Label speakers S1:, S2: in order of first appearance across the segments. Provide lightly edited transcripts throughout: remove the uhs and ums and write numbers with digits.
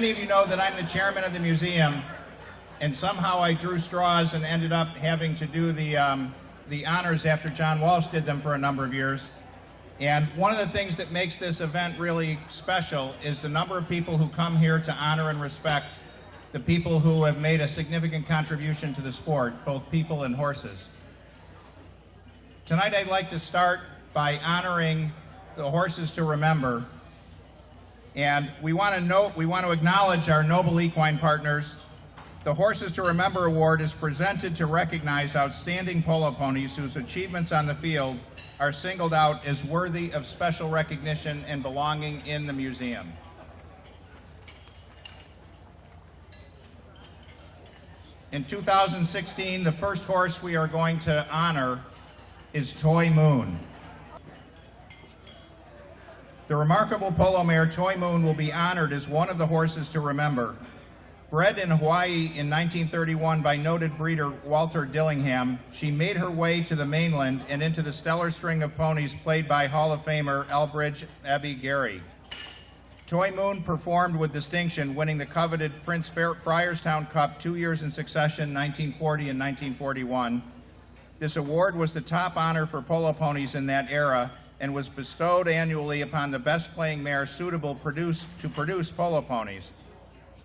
S1: many of you know that I'm the chairman of the museum, and somehow I drew straws and ended up having to do the honors after John Walsh did them for a number of years. And one of the things that makes this event really special is the number of people who come here to honor and respect the people who have made a significant contribution to the sport, both people and horses. Tonight I'd like to start by honoring the horses to remember. And we want to acknowledge our noble equine partners. The Horses to Remember Award is presented to recognize outstanding polo ponies whose achievements on the field are singled out as worthy of special recognition and belonging in the museum. In 2016, the first horse we are going to honor is Toy Moon. The remarkable polo mare Toy Moon will be honored as one of the horses to remember. Bred in Hawaii in 1931 by noted breeder Walter Dillingham, she made her way to the mainland and into the stellar string of ponies played by Hall of Famer Elbridge Abbey Gary. Toy Moon performed with distinction, winning the coveted Prince Friarstown Cup 2 years in succession, 1940 and 1941. This award was the top honor for polo ponies in that era and was bestowed annually upon the best playing mare suitable to produce polo ponies.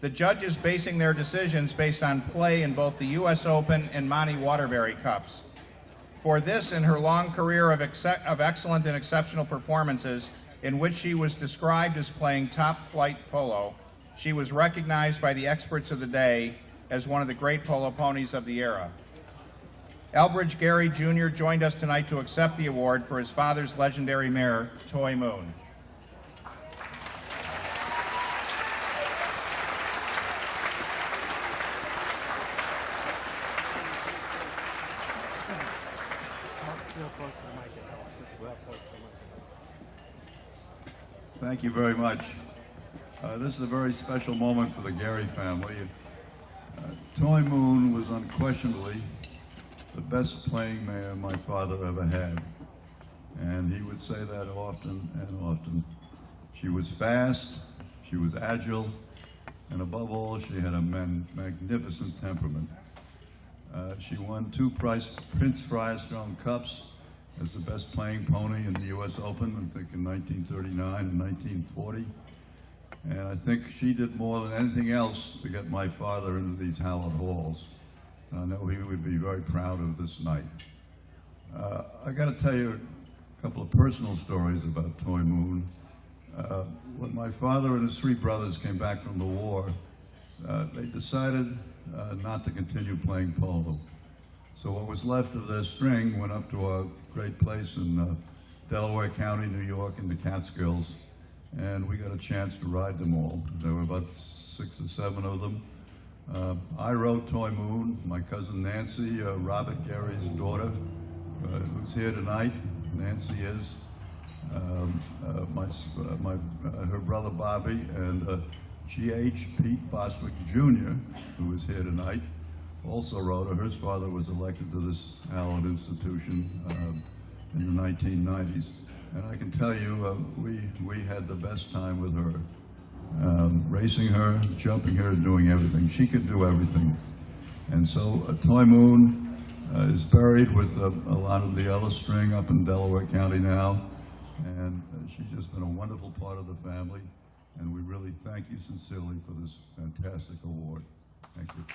S1: The judges basing their decisions based on play in both the U.S. Open and Monty Waterbury Cups. For this and her long career of excellent and exceptional performances, in which she was described as playing top-flight polo, she was recognized by the experts of the day as one of the great polo ponies of the era. Elbridge Gary Jr. joined us tonight to accept the award for his father's legendary mare, Toy Moon.
S2: Thank you very much. This is a very special moment for the Gary family. Toy Moon was unquestionably the best playing mare my father ever had. And he would say that often and often. She was fast, she was agile, and above all, she had a magnificent temperament. She won 2 Prince Friarstown Cups as the best playing pony in the U.S. Open, I think in 1939 and 1940. And I think she did more than anything else to get my father into these hallowed halls. I know he would be very proud of this night. I got to tell you a couple of personal stories about Toy Moon. When my father and his 3 brothers came back from the war, they decided not to continue playing polo. So what was left of their string went up to a great place in Delaware County, New York, in the Catskills, and we got a chance to ride them all. There were about 6 or 7 of them. I rode Toy Moon. My cousin Nancy, Robert Gary's daughter, who's here tonight. Nancy is. Her brother Bobby, and G.H. Pete Bostwick Jr., who is here tonight, also rode her. His father was elected to this hallowed institution in the 1990s. And I can tell you, we had the best time with her. Racing her, jumping her, doing everything. She could do everything. And so Toy Moon is buried with a lot of the other string up in Delaware County now. And she's just been a wonderful part of the family. And we really thank you sincerely for this fantastic award. Thank you.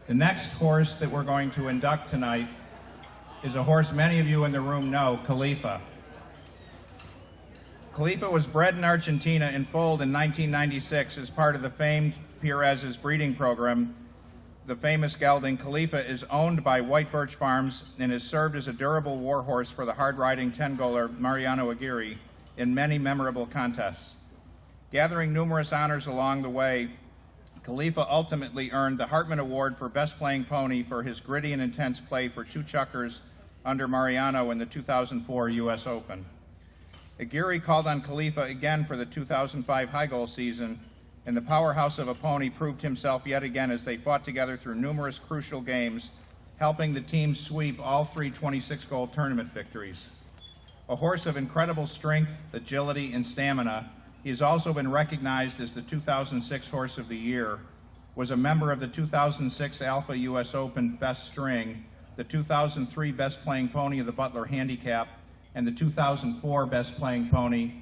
S1: The next horse that we're going to induct tonight is a horse many of you in the room know, Khalifa. Khalifa was bred in Argentina and foaled in 1996 as part of the famed Perez's breeding program. The famous gelding Khalifa is owned by White Birch Farms and has served as a durable war horse for the hard-riding 10-goaler Mariano Aguirre in many memorable contests. Gathering numerous honors along the way, Khalifa ultimately earned the Hartman Award for Best Playing Pony for his gritty and intense play for 2 chukkers under Mariano in the 2004 U.S. Open. Aguirre called on Khalifa again for the 2005 high goal season, and the powerhouse of a pony proved himself yet again as they fought together through numerous crucial games, helping the team sweep all three 26-goal tournament victories. A horse of incredible strength, agility, and stamina, he has also been recognized as the 2006 Horse of the Year, was a member of the 2006 Alpha US Open Best String, the 2003 Best Playing Pony of the Butler Handicap, and the 2004 Best Playing Pony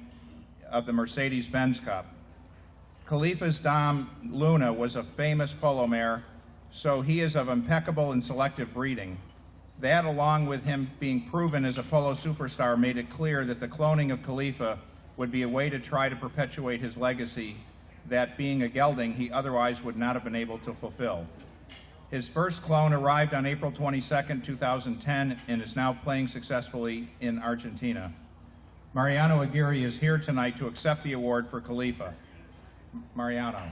S1: of the Mercedes-Benz Cup. Khalifa's Dam Luna was a famous polo mare, so he is of impeccable and selective breeding. That, along with him being proven as a polo superstar, made it clear that the cloning of Khalifa would be a way to try to perpetuate his legacy that, being a gelding, he otherwise would not have been able to fulfill. His first clone arrived on April 22, 2010, and is now playing successfully in Argentina. Mariano Aguirre is here tonight to accept the award for Khalifa. Mariano.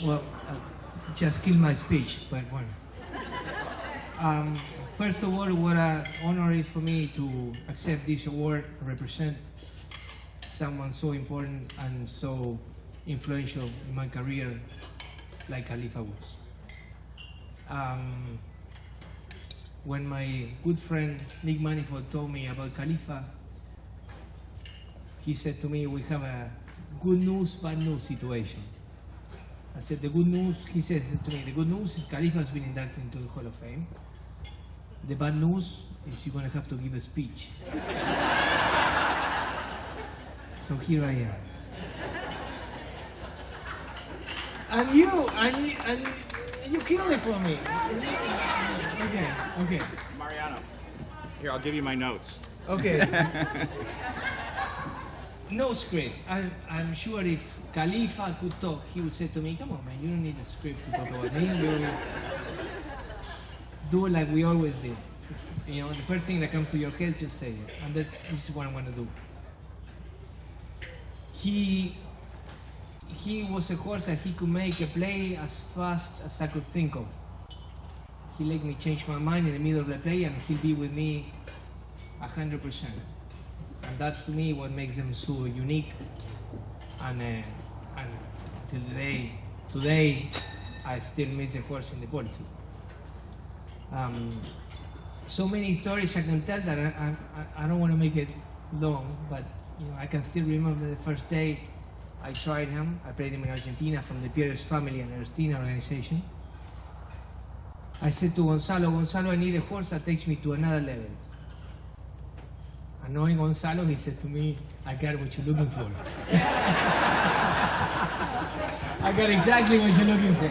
S3: Well, just killed my speech, but one. First of all, what an honor it is for me to accept this award, represent someone so important and so influential in my career like Khalifa was. When my good friend Nick Manifold told me about Khalifa, he said to me, we have a good news, bad news situation. I said, the good news, he says to me, the good news is Khalifa has been inducted into the Hall of Fame. The bad news is you're going to have to give a speech. So here I am. And you killed it for me. Okay.
S1: Mariano, here, I'll give you my notes.
S3: Okay. No script. I'm sure if Khalifa could talk, he would say to me, come on, man, you don't need a script to talk about him. You do it like we always did. You know, the first thing that comes to your head, just say it. And this is what I'm going to do. He was a horse that he could make a play as fast as I could think of. He let me change my mind in the middle of the play, and he'll be with me 100%. And that's, to me, what makes them so unique. And till today, I still miss the horse in the polo field. So many stories I can tell that I don't want to make it long, but you know, I can still remember the first day I tried him. I played him in Argentina from the Pierres family and Argentina organization. I said to Gonzalo, I need a horse that takes me to another level. And knowing Gonzalo, he said to me, I got what you're looking for. I got exactly what you're looking for.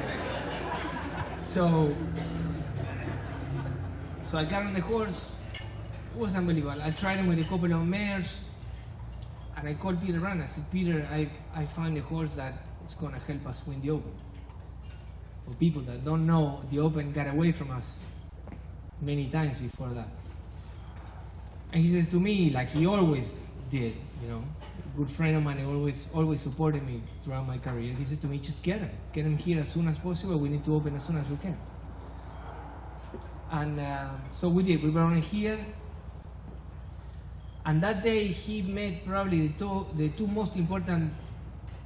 S3: So I got on the horse. It was unbelievable. I tried him with a couple of mares, and I called Peter Run. I said, Peter, I found a horse that is going to help us win the Open. For people that don't know, the Open got away from us many times before that. And he says to me, like he always did, you know, a good friend of mine, always supported me throughout my career. He said to me, just get him here as soon as possible. We need to open as soon as we can. And so we did. We were only here. And that day he met probably the two most important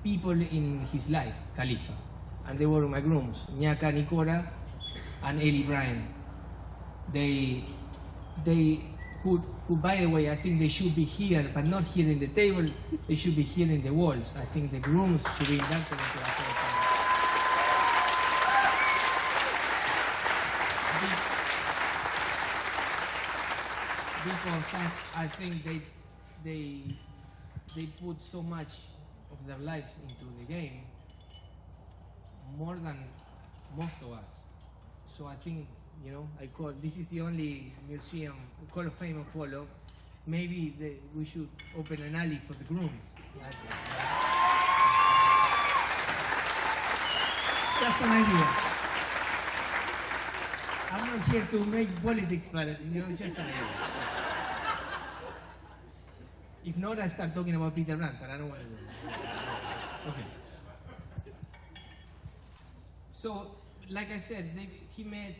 S3: people in his life, Khalifa. And they were my grooms, Nyaka Nikora and Eli Bryan. Who, by the way, I think they should be here, but not here in the table. They should be here in the walls. I think the grooms should be inducted into the Hall of Fame. Because I think they put so much of their lives into the game, more than most of us. So I think, you know, this is the only museum, Hall of Fame of Polo. Maybe we should open an alley for the grooms. Just an idea. I'm not here to make politics, but just an idea. If not, I start talking about Peter Brandt, but I don't want to do that. Okay. So, like I said, he met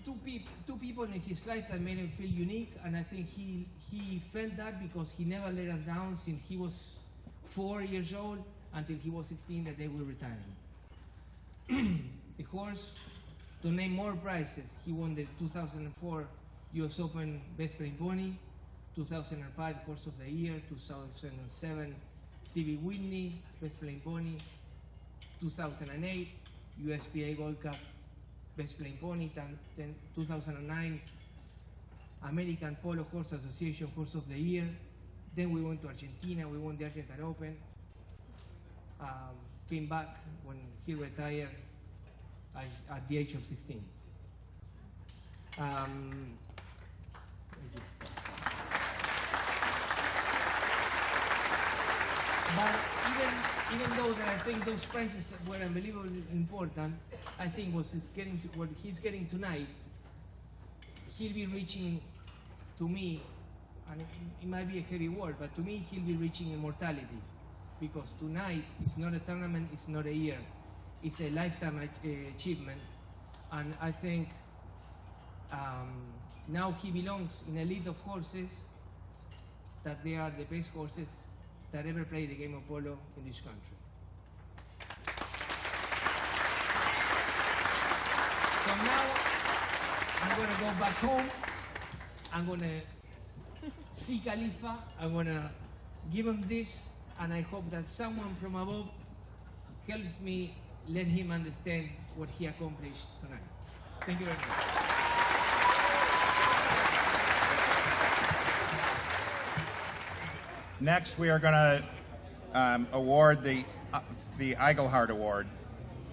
S3: two people in his life that made him feel unique, and I think he felt that because he never let us down since he was 4 years old until he was 16, the day we retired. The horse, to name more prizes, he won the 2004 US Open Best Playing Pony, 2005 Horse of the Year, 2007 C.B. Whitney Best Playing Pony, 2008 USPA Gold Cup Best Playing Pony, 2009 American Polo Horse Association Horse of the Year. Then we went to Argentina, we won the Argentine Open. Came back when he retired at the age of 16. But even though that I think those prizes were unbelievably important, I think what he's getting tonight, he'll be reaching, to me, and it might be a heavy word, but to me he'll be reaching immortality. Because tonight is not a tournament, it's not a year, it's a lifetime achievement. And I think now he belongs in a league of horses that they are the best horses that ever played the game of polo in this country. So now I'm going to go back home. I'm going to see Khalifa. I'm going to give him this, and I hope that someone from above helps me let him understand what he accomplished tonight. Thank you very much.
S1: Next, we are going to award the Iglehart Award.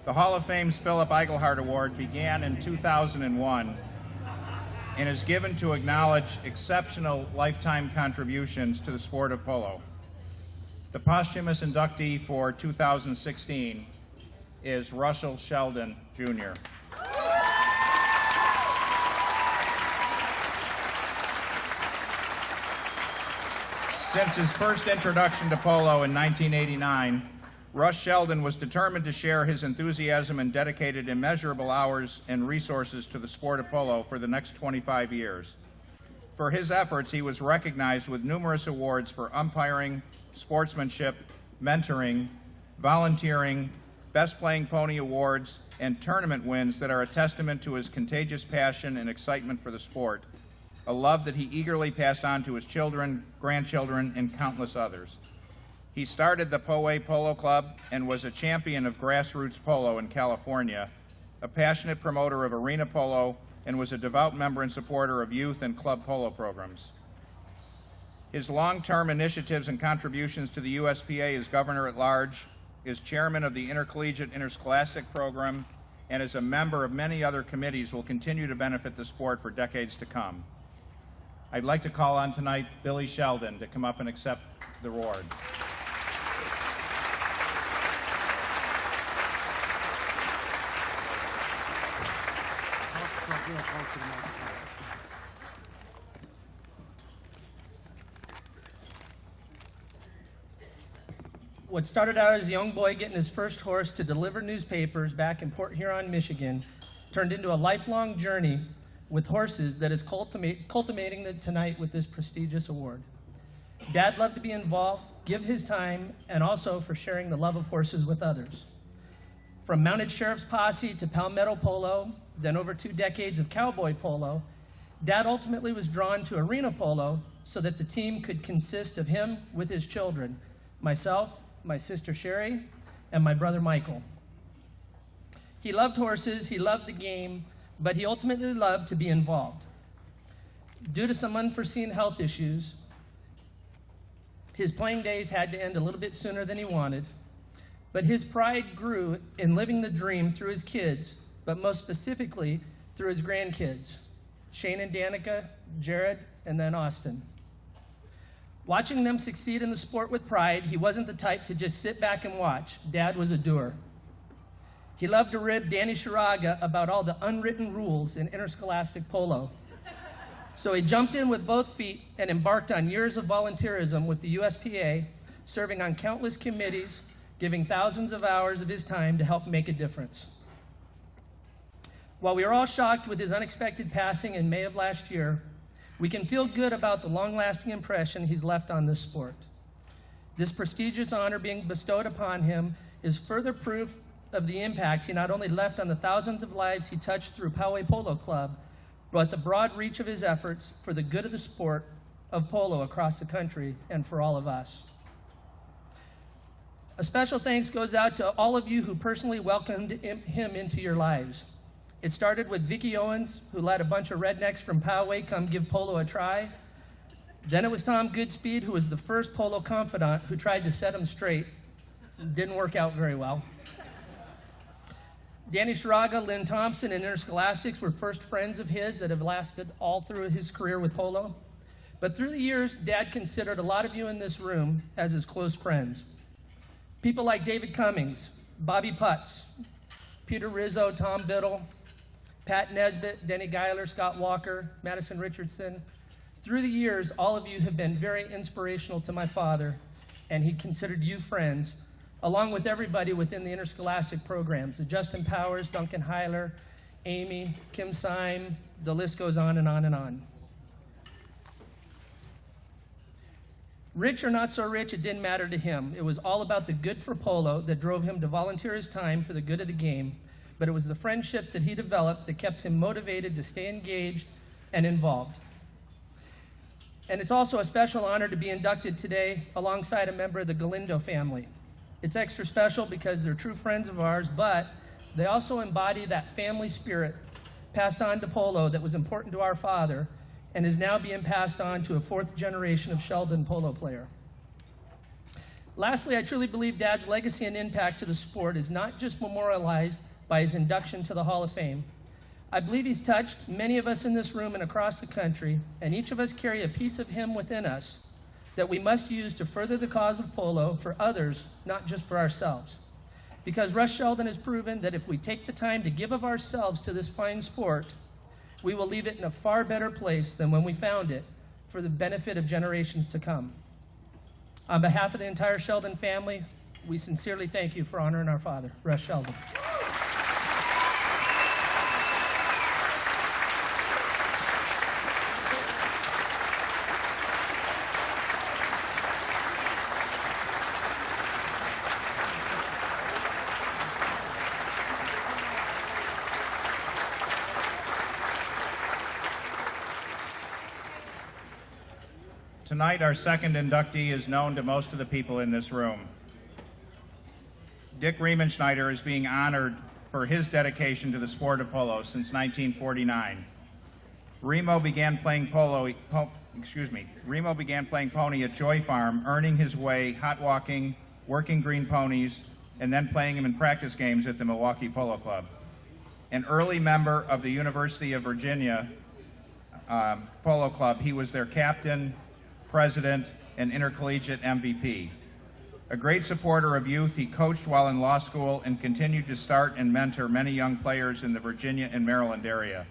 S1: The Hall of Fame's Philip Iglehart Award began in 2001 and is given to acknowledge exceptional lifetime contributions to the sport of polo. The posthumous inductee for 2016 is Russ Sheldon, Jr. Since his first introduction to polo in 1989, Russ Sheldon was determined to share his enthusiasm and dedicated immeasurable hours and resources to the sport of polo for the next 25 years. For his efforts, he was recognized with numerous awards for umpiring, sportsmanship, mentoring, volunteering, best playing pony awards, and tournament wins that are a testament to his contagious passion and excitement for the sport, a love that he eagerly passed on to his children, grandchildren, and countless others. He started the Poway Polo Club and was a champion of grassroots polo in California, a passionate promoter of arena polo, and was a devout member and supporter of youth and club polo programs. His long-term initiatives and contributions to the USPA as governor-at-large, is chairman of the Intercollegiate Interscholastic Program, and as a member of many other committees will continue to benefit the sport for decades to come. I'd like to call on tonight Billy Sheldon to come up and accept the award.
S4: What started out as a young boy getting his first horse to deliver newspapers back in Port Huron, Michigan, turned into a lifelong journey with horses that is culminating tonight with this prestigious award. Dad loved to be involved, give his time, and also for sharing the love of horses with others. From mounted sheriff's posse to Palmetto polo, then over 2 decades of cowboy polo, Dad ultimately was drawn to arena polo so that the team could consist of him with his children, myself, my sister Sherry, and my brother Michael. He loved horses, he loved the game, but he ultimately loved to be involved. Due to some unforeseen health issues, his playing days had to end a little bit sooner than he wanted, but his pride grew in living the dream through his kids, but most specifically through his grandkids, Shane and Danica, Jared, and then Austin. Watching them succeed in the sport with pride, he wasn't the type to just sit back and watch. Dad was a doer. He loved to rib Danny Shiraga about all the unwritten rules in interscholastic polo. So he jumped in with both feet and embarked on years of volunteerism with the USPA, serving on countless committees, giving thousands of hours of his time to help make a difference. While we are all shocked with his unexpected passing in May of last year, we can feel good about the long-lasting impression he's left on this sport. This prestigious honor being bestowed upon him is further proof of the impact he not only left on the thousands of lives he touched through Poway Polo Club, but the broad reach of his efforts for the good of the sport of polo across the country and for all of us. A special thanks goes out to all of you who personally welcomed him into your lives. It started with Vicky Owens, who let a bunch of rednecks from Poway come give polo a try. Then it was Tom Goodspeed, who was the first polo confidant who tried to set him straight. Didn't work out very well. Danny Shiraga, Lynn Thompson, and Interscholastics were first friends of his that have lasted all through his career with polo. But through the years, Dad considered a lot of you in this room as his close friends. People like David Cummings, Bobby Putz, Peter Rizzo, Tom Biddle, Pat Nesbitt, Denny Geiler, Scott Walker, Madison Richardson. Through the years, all of you have been very inspirational to my father, and he considered you friends, along with everybody within the interscholastic programs, the Justin Powers, Duncan Heiler, Amy, Kim Syme, the list goes on and on and on. Rich or not so rich, it didn't matter to him. It was all about the good for polo that drove him to volunteer his time for the good of the game, but it was the friendships that he developed that kept him motivated to stay engaged and involved. And it's also a special honor to be inducted today alongside a member of the Galindo family. It's extra special because they're true friends of ours, but they also embody that family spirit passed on to polo that was important to our father and is now being passed on to a fourth generation of Sheldon polo player. Lastly, I truly believe Dad's legacy and impact to the sport is not just memorialized by his induction to the Hall of Fame. I believe he's touched many of us in this room and across the country, and each of us carry a piece of him within us that we must use to further the cause of polo for others, not just for ourselves. Because Russ Sheldon has proven that if we take the time to give of ourselves to this fine sport, we will leave it in a far better place than when we found it for the benefit of generations to come. On behalf of the entire Sheldon family, we sincerely thank you for honoring our father, Russ Sheldon.
S1: Tonight, our second inductee is known to most of the people in this room. Dick Raymond Schneider is being honored for his dedication to the sport of polo since 1949. Remo began playing pony at Joy Farm, earning his way hot walking, working green ponies, and then playing him in practice games at the Milwaukee Polo Club. An early member of the University of Virginia Polo Club, he was their captain, president, and intercollegiate MVP. A great supporter of youth, he coached while in law school and continued to start and mentor many young players in the Virginia and Maryland area.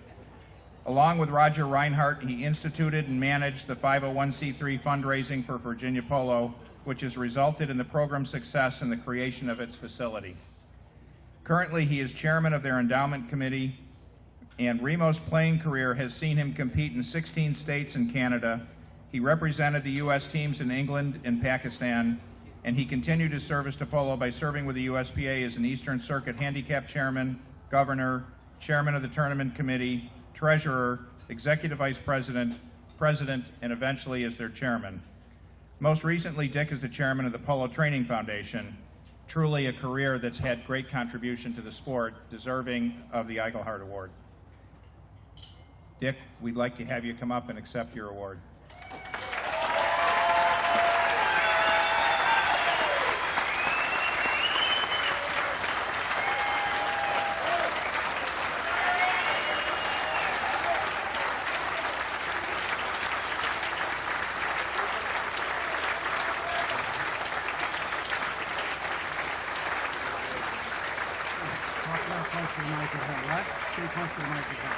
S1: Along with Roger Reinhardt, he instituted and managed the 501c3 fundraising for Virginia Polo, which has resulted in the program's success and the creation of its facility. Currently, he is chairman of their endowment committee, and Remo's playing career has seen him compete in 16 states and Canada. He represented the U.S. teams in England and Pakistan, and he continued his service to polo by serving with the USPA as an Eastern Circuit Handicap Chairman, Governor, Chairman of the Tournament Committee, Treasurer, Executive Vice President, President, and eventually as their Chairman. Most recently, Dick is the Chairman of the Polo Training Foundation, truly a career that's had great contribution to the sport, deserving of the Iglehart Award. Dick, we'd like to have you come up and accept your award.
S5: microphone, right? Pretty close to the microphone.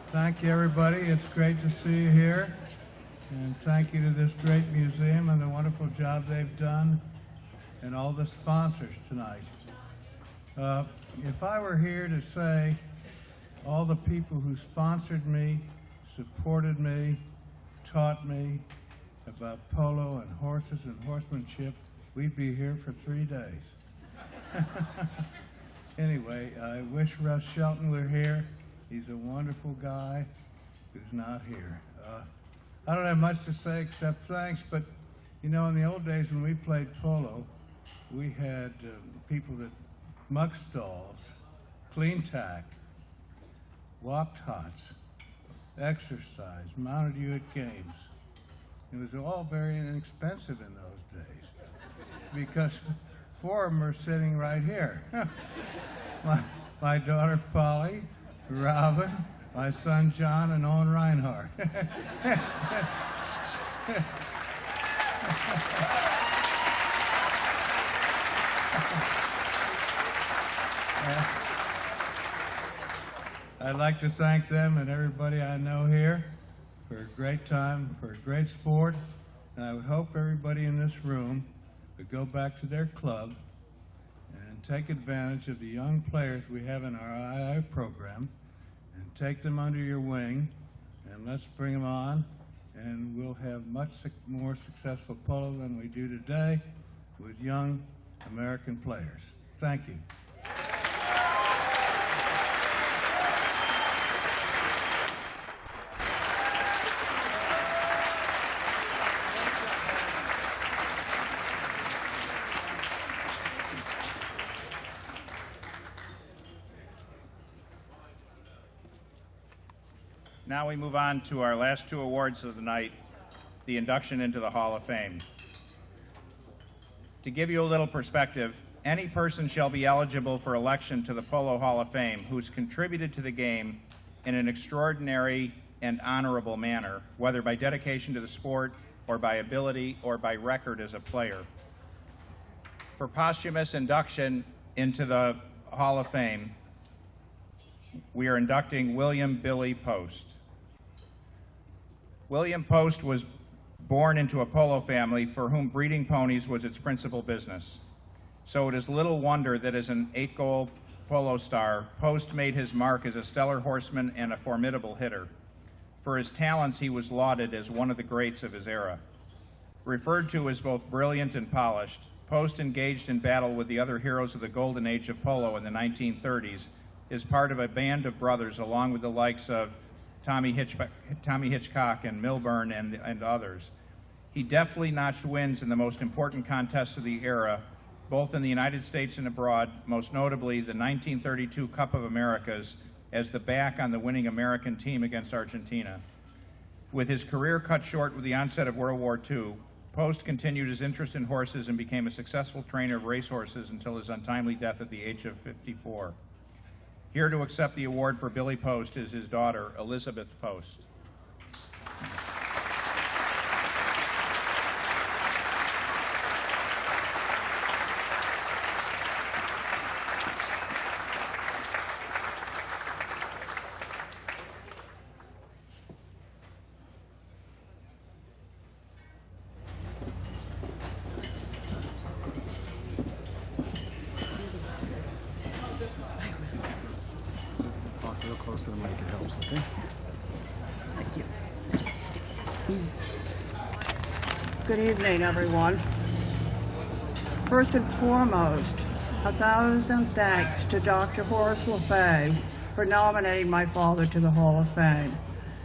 S6: Thank you, everybody. It's great to see you here. And thank you to this great museum and the wonderful job they've done and all the sponsors tonight. If I were here to say all the people who sponsored me, supported me, taught me about polo and horses and horsemanship, we'd be here for 3 days. Anyway, I wish Russ Sheldon were here. He's a wonderful guy who's not here. I don't have much to say except thanks, but you know, in the old days when we played polo, we had people that muck stalls, clean tack, walked hots, exercise, mounted you at games. It was all very inexpensive in those days because 4 of them are sitting right here. my daughter Polly, Robin, my son John, and Owen Reinhardt. I'd like to thank them and everybody I know here for a great time, for a great sport, and I hope everybody in this room would go back to their club and take advantage of the young players we have in our II program and take them under your wing, and let's bring them on, and we'll have much more successful polo than we do today with young American players. Thank you.
S1: Now we move on to our last 2 awards of the night, the induction into the Hall of Fame. To give you a little perspective, any person shall be eligible for election to the Polo Hall of Fame who's contributed to the game in an extraordinary and honorable manner, whether by dedication to the sport or by ability or by record as a player. For posthumous induction into the Hall of Fame, we are inducting William Billy Post. William Post was born into a polo family for whom breeding ponies was its principal business. So it is little wonder that as an 8-goal polo star, Post made his mark as a stellar horseman and a formidable hitter. For his talents, he was lauded as one of the greats of his era. Referred to as both brilliant and polished, Post engaged in battle with the other heroes of the golden age of polo in the 1930s as part of a band of brothers along with the likes of Tommy Hitchcock and Milburn and others. He deftly notched wins in the most important contests of the era, both in the United States and abroad, most notably the 1932 Cup of Americas as the back on the winning American team against Argentina. With his career cut short with the onset of World War II, Post continued his interest in horses and became a successful trainer of racehorses until his untimely death at the age of 54. Here to accept the award for Billy Post is his daughter, Elizabeth Post.
S5: Close to the mic, it helps, okay?
S7: Thank you. Good evening, everyone. First and foremost, 1,000 thanks to Dr. Horace LeFay for nominating my father to the Hall of Fame,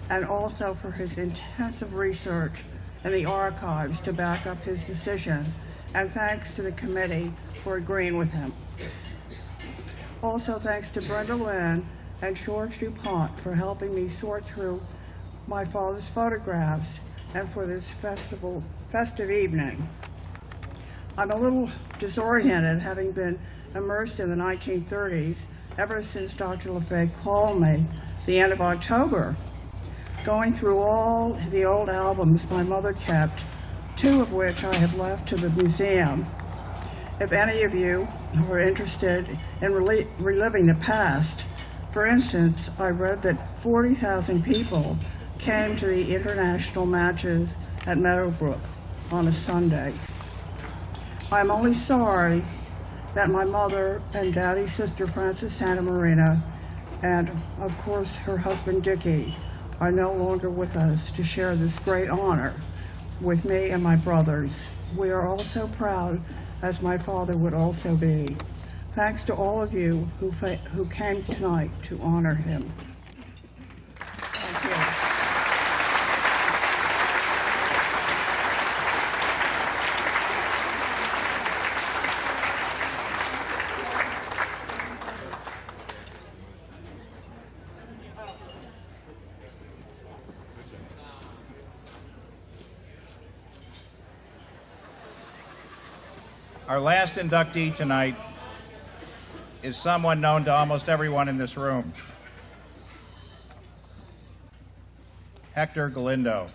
S7: and also for his intensive research in the archives to back up his decision, and thanks to the committee for agreeing with him. Also thanks to Brenda Lynn and George DuPont for helping me sort through my father's photographs and for this festive evening. I'm a little disoriented, having been immersed in the 1930s ever since Dr. LeFay called me the end of October, going through all the old albums my mother kept, 2 of which I have left to the museum. If any of you are interested in reliving the past, for instance, I read that 40,000 people came to the international matches at Meadowbrook on a Sunday. I'm only sorry that my mother and Daddy's sister Frances Santa Marina and, of course, her husband Dickie are no longer with us to share this great honor with me and my brothers. We are all so proud, as my father would also be. Thanks to all of you who came tonight to honor him. Thank you.
S1: Our last inductee tonight is someone known to almost everyone in this room. Hector Galindo.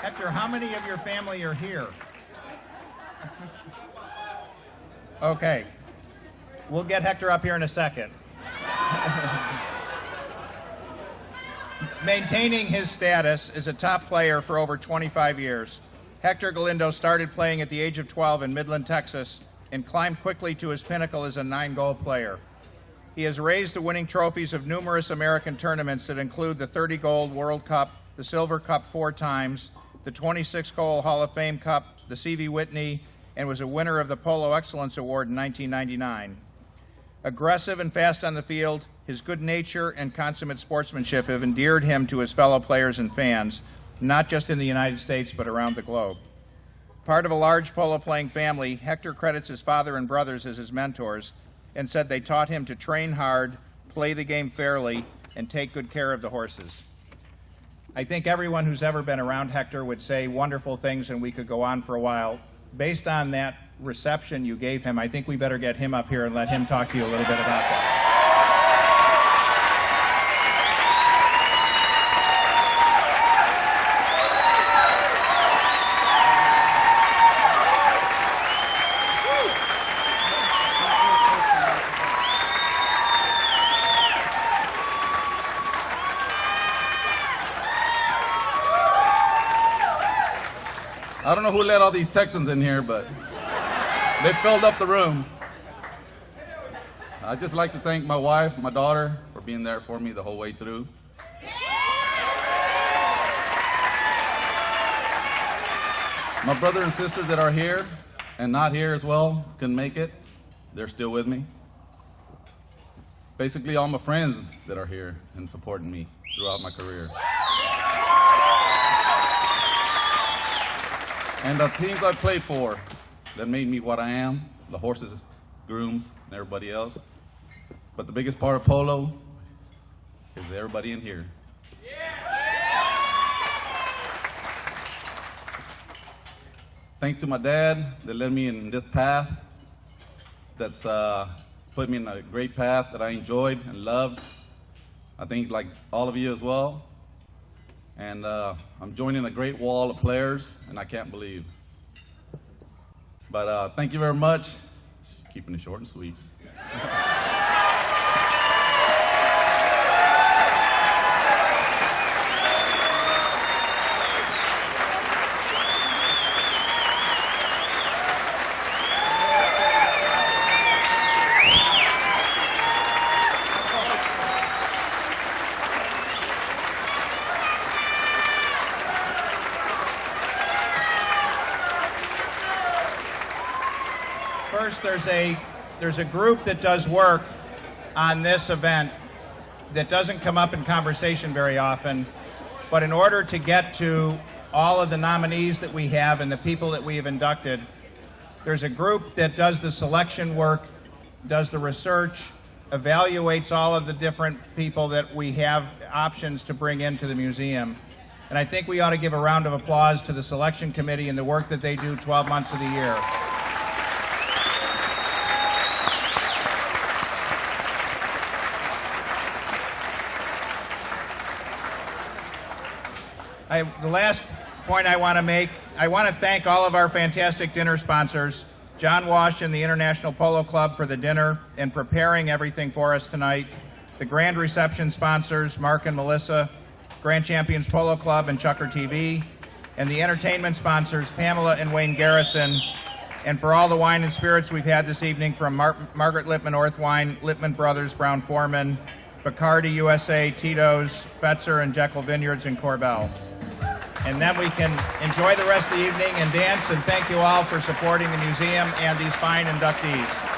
S1: Hector, how many of your family are here? Okay. We'll get Hector up here in a second. Maintaining his status as a top player for over 25 years, Hector Galindo started playing at the age of 12 in Midland, Texas, and climbed quickly to his pinnacle as a 9-goal player. He has raised the winning trophies of numerous American tournaments that include the 30-gold World Cup, the Silver Cup 4 times, the 26-goal Hall of Fame Cup, the C.V. Whitney, and was a winner of the Polo Excellence Award in 1999. Aggressive and fast on the field, his good nature and consummate sportsmanship have endeared him to his fellow players and fans, not just in the United States, but around the globe. Part of a large polo-playing family, Hector credits his father and brothers as his mentors and said they taught him to train hard, play the game fairly, and take good care of the horses. I think everyone who's ever been around Hector would say wonderful things, and we could go on for a while. Based on that reception you gave him, I think we better get him up here and let him talk to you a little bit about that.
S8: I don't know who let all these Texans in here, but they filled up the room. I'd just like to thank my wife, my daughter, for being there for me the whole way through. My brother and sister that are here and not here as well, couldn't make it. They're still with me. Basically, all my friends that are here and supporting me throughout my career. And the teams I played for that made me what I am, the horses, grooms, and everybody else. But the biggest part of polo is everybody in here. Thanks to my dad that led me in this path, that's put me in a great path that I enjoyed and loved. I think like all of you as well. And I'm joining a great wall of players, and I can't believe. But thank you very much. Keeping it short and sweet.
S1: First, there's a group that does work on this event that doesn't come up in conversation very often, but in order to get to all of the nominees that we have and the people that we have inducted, There's a group that does the selection work, does the research, evaluates all of the different people that we have options to bring into the museum. And I think we ought to give a round of applause to the selection committee and the work that they do 12 months of the year. The last point I want to make, I want to thank all of our fantastic dinner sponsors, John Walsh and the International Polo Club for the dinner and preparing everything for us tonight, the grand reception sponsors, Mark and Melissa, Grand Champions Polo Club and Chucker TV, and the entertainment sponsors, Pamela and Wayne Garrison, and for all the wine and spirits we've had this evening from Margaret Lippman Orthwine, Lippman Brothers, Brown Foreman, Bacardi USA, Tito's, Fetzer and Jekyll Vineyards, and Corbel. And then we can enjoy the rest of the evening and dance, and thank you all for supporting the museum and these fine inductees.